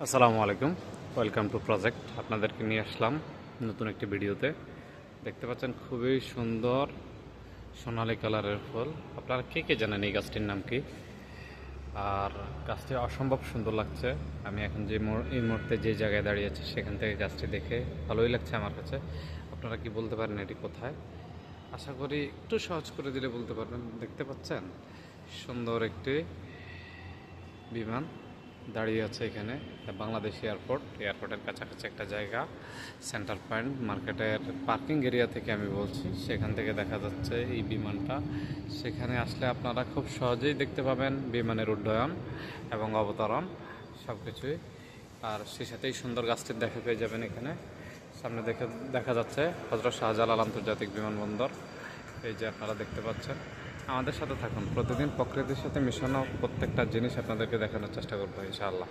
আসসালামু আলাইকুম, welcome to project. আপনাদেরকে নিয়ে আসলাম নতুন একটি ভিডিওতে। দেখতে পাচ্ছেন খুবই সুন্দর সোনালী কালারের ফুল। আপনারা কে কে জানেন এই গাছটির নাম কি? আর গাছটি অসম্ভব সুন্দর লাগছে। আমি এখন এই মুহূর্তে যে জায়গায় দাঁড়িয়ে আছি সেখান থেকে গাছটি দেখে ভালোই লাগছে আমার কাছে। আপনারা কি বলতে পারেন এটি কোথায়? আশা করি একটু সহজ করে দিলে বলতে পারবেন। দেখতে পাচ্ছেন সুন্দর একটি বিমান দাঁড়িয়ে আছে এখানে। বাংলাদেশ এয়ারপোর্টের কাছাকাছি একটা জায়গা, সেন্টার পয়েন্ট মার্কেটের পার্কিং এরিয়া থেকে আমি বলছি। সেখান থেকে দেখা যাচ্ছে এই বিমানটা। সেখানে আসলে আপনারা খুব সহজেই দেখতে পাবেন বিমানের উড্ডয়ন এবং অবতরণ সব কিছুই। আর সেই সাথেই সুন্দর গাছটির দেখা পেয়ে যাবেন এখানে। সামনে দেখা যাচ্ছে হযরত শাহজালাল আন্তর্জাতিক বিমানবন্দর। এই যে আপনারা দেখতে পাচ্ছেন। আমাদের সাথে থাকুন, প্রতিদিন প্রকৃতির সাথে মিশানো প্রত্যেকটা জিনিস আপনাদেরকে দেখানোর চেষ্টা করবো ইনশাআল্লাহ।